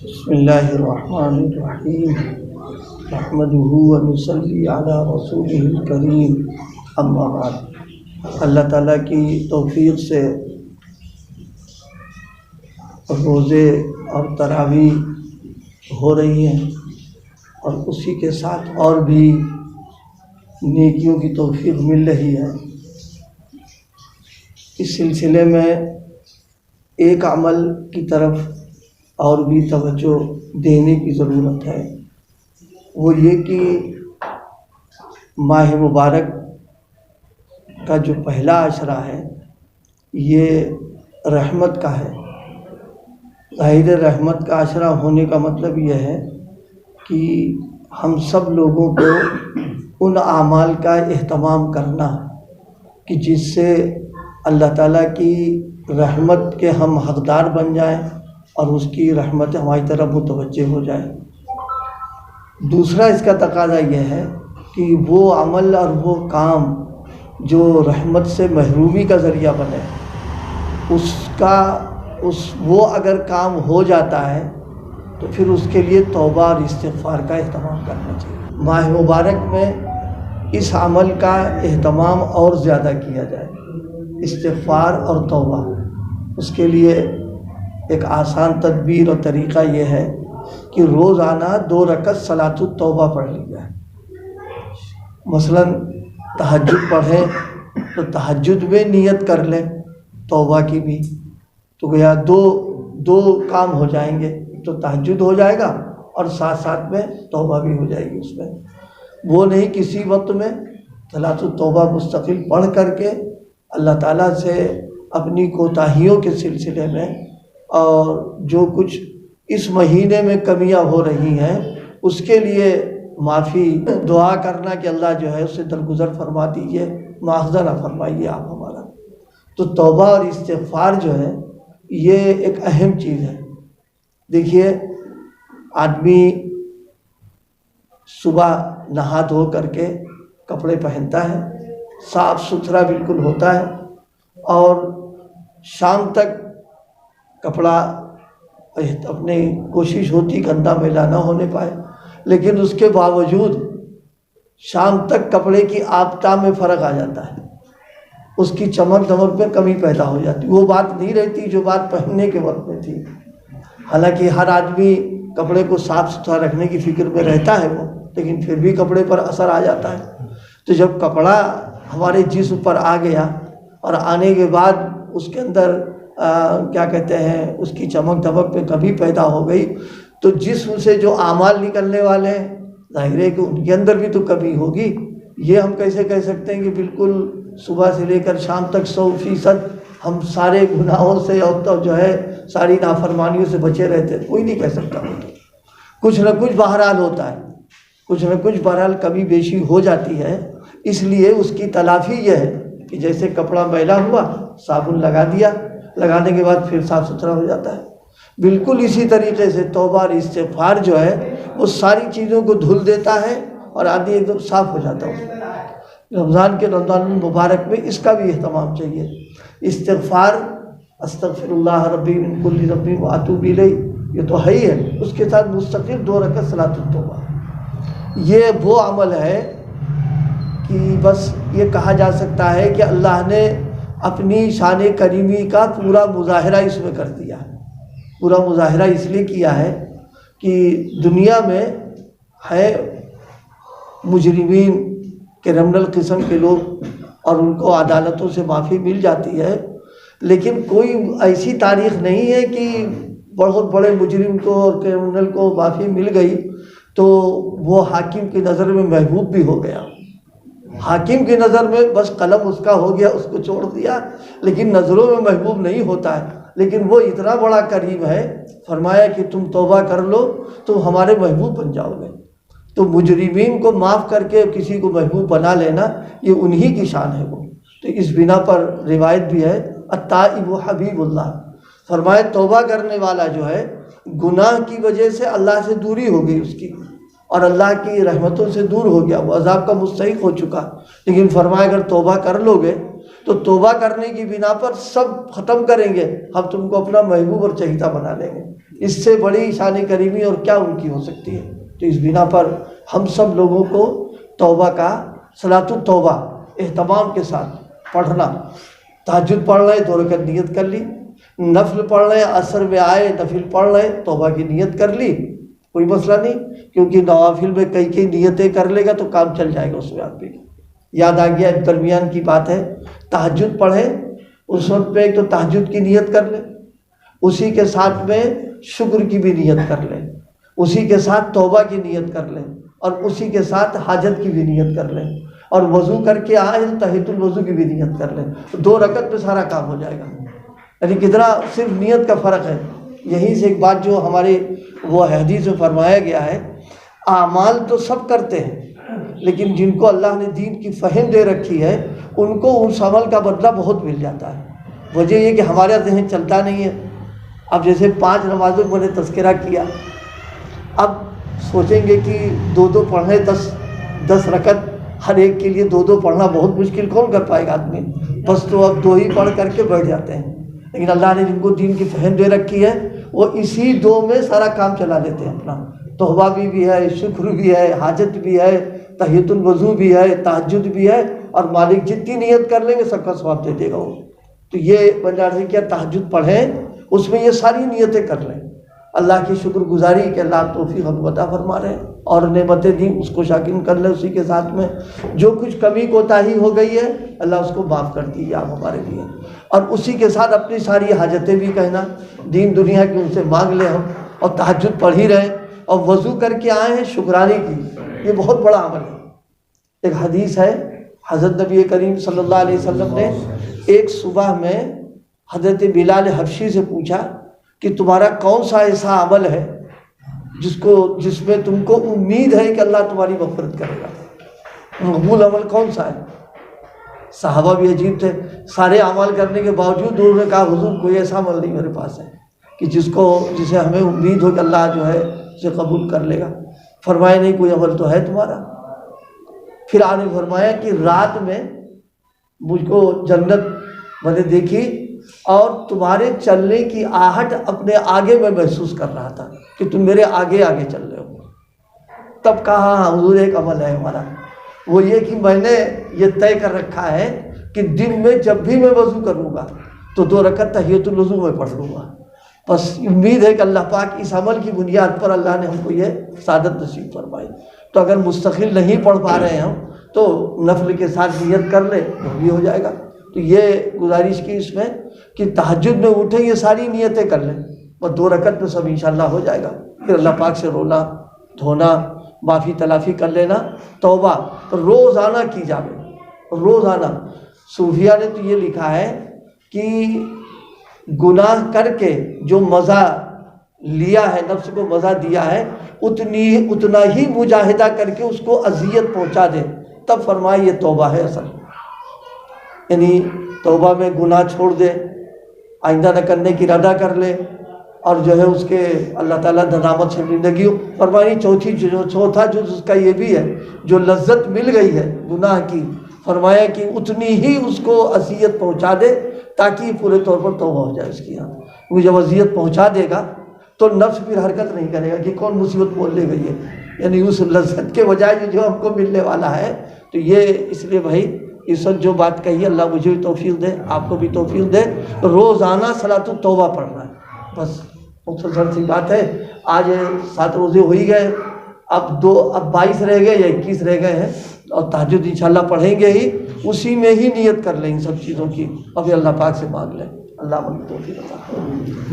بسم اللہ الرحمن الرحیم نحمدہ ونصلی علی رسولہ الکریم اما بعد۔ اللہ تعالیٰ کی توفیق سے روزے اور تراویح ہو رہی ہیں اور اسی کے ساتھ اور بھی نیکیوں کی توفیق مل رہی ہے۔ اس سلسلے میں ایک عمل کی طرف اور بھی توجہ دینے کی ضرورت ہے، وہ یہ کہ ماہ مبارک کا جو پہلا عشرہ ہے یہ رحمت کا ہے۔ ظاہر رحمت کا عشرہ ہونے کا مطلب یہ ہے کہ ہم سب لوگوں کو ان اعمال کا اہتمام کرنا کہ جس سے اللہ تعالیٰ کی رحمت کے ہم حقدار بن جائیں اور اس کی رحمت ہماری طرف متوجہ ہو جائے۔ دوسرا اس کا تقاضا یہ ہے کہ وہ عمل اور وہ کام جو رحمت سے محرومی کا ذریعہ بنے، وہ اگر کام ہو جاتا ہے تو پھر اس کے لیے توبہ اور استغفار کا اہتمام کرنا چاہیے۔ ماہ مبارک میں اس عمل کا اہتمام اور زیادہ کیا جائے، استغفار اور توبہ۔ اس کے لیے ایک آسان تدبیر اور طریقہ یہ ہے کہ روزانہ 2 رکعت صلاۃ التوبہ پڑھ لی جائے۔ مثلا تہجد پڑھیں تو تہجد میں نیت کر لیں توبہ کی بھی، تو گویا دو کام ہو جائیں گے، ایک تو تہجد ہو جائے گا اور ساتھ ساتھ میں توبہ بھی ہو جائے گی۔ اس میں وہ نہیں کسی وقت میں صلاۃ التوبہ مستقل پڑھ کر کے اللہ تعالیٰ سے اپنی کوتاہیوں کے سلسلے میں اور جو کچھ اس مہینے میں کمیاں ہو رہی ہیں اس کے لیے معافی دعا کرنا کہ اللہ جو ہے اسے درگزر فرما دیجیے، مواخذہ نہ فرمائیے آپ ہمارا۔ تو توبہ اور استغفار جو ہے یہ ایک اہم چیز ہے۔ دیکھیے، آدمی صبح نہا دھو کر کے کپڑے پہنتا ہے، صاف ستھرا بالکل ہوتا ہے، اور شام تک کپڑا اپنی کوشش ہوتی گندا میلا نہ ہونے پائے، لیکن اس کے باوجود شام تک کپڑے کی آفتاب میں فرق آ جاتا ہے، اس کی چمک دمک میں کمی پیدا ہو جاتی، وہ بات نہیں رہتی جو بات پہننے کے وقت میں تھی۔ حالانکہ ہر آدمی کپڑے کو صاف ستھرا رکھنے کی فکر میں رہتا ہے وہ، لیکن پھر بھی کپڑے پر اثر آ جاتا ہے۔ تو جب کپڑا ہمارے جسم پر آ گیا اور آنے کے بعد اس کے اندر کیا کہتے ہیں اس کی چمک دمک میں کمی پیدا ہو گئی، تو جسم سے جو اعمال نکلنے والے ہیں ظاہر ہے کہ ان کے اندر بھی تو کمی ہوگی۔ یہ ہم کیسے کہہ سکتے ہیں کہ بالکل صبح سے لے کر شام تک 100% ہم سارے گناہوں سے اور جو ہے ساری نافرمانیوں سے بچے رہتے ہیں؟ کوئی نہیں کہہ سکتا۔ کچھ نہ کچھ بہرحال ہوتا ہے، کچھ نہ کچھ بہرحال کمی بیشی ہو جاتی ہے۔ اس لیے اس کی تلافی یہ ہے کہ جیسے کپڑا میلا ہوا صابن لگا دیا، لگانے کے بعد پھر صاف ستھرا ہو جاتا ہے۔ بالکل اسی طریقے سے توبہ اور استغفار جو ہے وہ ساری چیزوں کو دھل دیتا ہے اور آدمی ایک دم صاف ہو جاتا ہے۔ رمضان المبارک میں اس کا بھی اہتمام چاہیے۔ استغفار، استغفر اللہ ربی من کل ذنب واتوب الیہ، یہ تو ہے ہی ہے، اس کے ساتھ مستقل 2 رکعت صلاۃ التوبہ۔ یہ وہ عمل ہے کہ بس یہ کہا جا سکتا ہے کہ اللہ نے اپنی شان کریمی کا پورا مظاہرہ اس میں کر دیا ہے۔ پورا مظاہرہ اس لیے کیا ہے کہ دنیا میں ہے مجرمین کرمنل قسم کے لوگ اور ان کو عدالتوں سے معافی مل جاتی ہے، لیکن کوئی ایسی تاریخ نہیں ہے کہ بہت بڑے مجرم کو اور کرمنل کو معافی مل گئی تو وہ حاکم کی نظر میں محبوب بھی ہو گیا۔ حاکم کی نظر میں بس قلم اس کا ہو گیا، اس کو چھوڑ دیا، لیکن نظروں میں محبوب نہیں ہوتا ہے۔ لیکن وہ اتنا بڑا کریم ہے، فرمایا کہ تم توبہ کر لو تو ہمارے محبوب بن جاؤ گے۔ تو مجرمین کو معاف کر کے کسی کو محبوب بنا لینا یہ انہی کی شان ہے وہ۔ تو اس بنا پر روایت بھی ہے التائب حبیب اللہ، فرمایا توبہ کرنے والا جو ہے گناہ کی وجہ سے اللہ سے دوری ہو گئی اس کی، اور اللہ کی رحمتوں سے دور ہو گیا، وہ عذاب کا مستحق ہو چکا، لیکن فرمایا اگر توبہ کر لو گے تو توبہ کرنے کی بنا پر سب ختم کریں گے، ہم تم کو اپنا محبوب اور چہیتا بنا لیں گے۔ اس سے بڑی شان کریمی اور کیا ان کی ہو سکتی ہے؟ تو اس بنا پر ہم سب لوگوں کو توبہ کا صلاۃ التوبہ اہتمام کے ساتھ پڑھنا، تہجد پڑھ رہے 2 رکعت نیت کر لی، نفل پڑھ رہے عصر میں آئے نفل پڑھ رہے توبہ کی نیت کر لی، کوئی مسئلہ نہیں، کیونکہ نوافل میں کئی نیتیں کر لے گا تو کام چل جائے گا اس میں آدمی کا۔ یاد آ گیا درمیان کی بات ہے، تہجد پڑھے اس وقت پہ ایک تو تہجد کی نیت کر لے، اسی کے ساتھ میں شکر کی بھی نیت کر لیں، اسی کے ساتھ توبہ کی نیت کر لیں، اور اسی کے ساتھ حاجت کی بھی نیت کر لیں، اور وضو کر کے آئے تو تحیۃ الوضو کی بھی نیت کر لیں، 2 رکعت میں سارا کام ہو جائے گا۔ یعنی کتنا صرف نیت کا فرق ہے۔ یہیں سے ایک بات جو ہمارے وہ حدیث میں فرمایا گیا ہے، اعمال تو سب کرتے ہیں لیکن جن کو اللہ نے دین کی فہم دے رکھی ہے ان کو اس عمل کا بدلہ بہت مل جاتا ہے۔ وجہ یہ کہ ہمارا ذہن چلتا نہیں ہے۔ اب جیسے 5 نمازوں کو میں نے تذکرہ کیا، اب سوچیں گے کہ 2 پڑھیں 10 رکعت، ہر ایک کے لیے 2 پڑھنا بہت مشکل، کون کر پائے گا آدمی؟ بس تو اب 2 ہی پڑھ کر کے بیٹھ جاتے ہیں۔ لیکن اللہ نے جن کو دین کی فہم دے رکھی ہے وہ اسی 2 میں سارا کام چلا لیتے ہیں اپنا، توبہ بھی ہے، شکر بھی ہے، حاجت بھی ہے، تحیۃ الوضو بھی ہے، تہجد بھی ہے، اور مالک جتنی نیت کر لیں گے سب کا ثواب دے دے گا وہ۔ تو یہ بندہ سے کیا تہجد پڑھیں، اس میں یہ ساری نیتیں کر لیں، اللہ کی شکر گزاری کہ اللہ توفیق عطا فرما رہے ہیں اور نعمتیں دیں اس کو شاکر کر لیں، اسی کے ساتھ میں جو کچھ کمی کوتاہی ہو گئی ہے اللہ اس کو معاف کر دیجیے آپ ہمارے لیے، اور اسی کے ساتھ اپنی ساری حاجتیں بھی کہنا، دین دنیا کی ان سے مانگ لیں ہم، اور تہجد پڑھ ہی رہیں، اور وضو کر کے آئے ہیں شکرانے کی، یہ بہت بڑا عمل ہے۔ ایک حدیث ہے، حضرت نبی کریم صلی اللہ علیہ وسلم نے ایک صبح میں حضرت بلال حبشی سے پوچھا کہ تمہارا کون سا ایسا عمل ہے جس میں تم کو امید ہے کہ اللہ تمہاری مغفرت کرے گا؟ مقبول عمل کون سا ہے؟ صحابہ بھی عجیب تھے، سارے اعمال کرنے کے باوجود انہوں نے کہا حضور کوئی ایسا عمل نہیں میرے پاس ہے کہ جسے ہمیں امید ہو کہ اللہ جو ہے اسے قبول کر لے گا۔ فرمایا نہیں کوئی عمل تو ہے تمہارا؟ پھر آپ نے فرمایا کہ رات میں مجھ کو جنت میں نے دیکھی اور تمہارے چلنے کی آہٹ اپنے آگے میں محسوس کر رہا تھا کہ تم میرے آگے آگے چل رہے ہو۔ تب کہا ہاں حضور ایک عمل ہے ہمارا، وہ یہ کہ میں نے یہ طے کر رکھا ہے کہ دن میں جب بھی میں وضو کروں گا تو 2 رکعت تحیۃ الوضو میں پڑھ لوں گا۔ بس امید ہے کہ اللہ پاک اس عمل کی بنیاد پر اللہ نے ہم کو یہ سعادت نصیب فرمائی۔ تو اگر مستقل نہیں پڑھ پا رہے ہیں ہم تو نفل کے ساتھ نیت کر لیں وہ بھی ہو جائے گا۔ تو یہ گزارش کی اس میں کہ تہجد میں اٹھیں یہ ساری نیتیں کر لیں، اور 2 رکعت میں سب انشاءاللہ ہو جائے گا۔ پھر اللہ پاک سے رونا دھونا، معافی تلافی کر لینا، توبہ روزانہ کی جائے، روزانہ۔ صوفیہ نے تو یہ لکھا ہے کہ گناہ کر کے جو مزہ لیا ہے، نفس کو مزہ دیا ہے، اتنا ہی مجاہدہ کر کے اس کو اذیت پہنچا دے، تب فرمائے یہ توبہ ہے اصل۔ یعنی توبہ میں گناہ چھوڑ دے، آئندہ نہ کرنے کی ارادہ کر لے، اور جو ہے اس کے اللہ تعالیٰ ندامت سے زندگی ہو۔ فرمائی چوتھا جز اس کا یہ بھی ہے، جو لذت مل گئی ہے گناہ کی، فرمایا کہ اتنی ہی اس کو اذیت پہنچا دے تاکہ پورے طور پر توبہ ہو جائے اس کی یہاں۔ کیونکہ جب اذیت پہنچا دے گا تو نفس پھر حرکت نہیں کرے گا کہ کون مصیبت بول لے گئی ہے، یعنی اس لذت کے بجائے جو ہم کو ملنے والا ہے۔ تو یہ اس لیے بھائی اس وقت جو بات کہی ہے اللہ مجھے بھی توفیق دے، آپ کو بھی توفیق دے، روزانہ صلاۃ التوبہ پڑھنا ہے، بس مختصر سی بات ہے۔ آج 7 روزے ہو ہی گئے، اب 22 رہ گئے یا 21 رہ گئے ہیں، اور تہجد انشاءاللہ پڑھیں گے ہی، اسی میں ہی نیت کر لیں ان سب چیزوں کی، اور پھر اللہ پاک سے مانگ لیں، اللہ ہمیں توفیق عطا فرمائے۔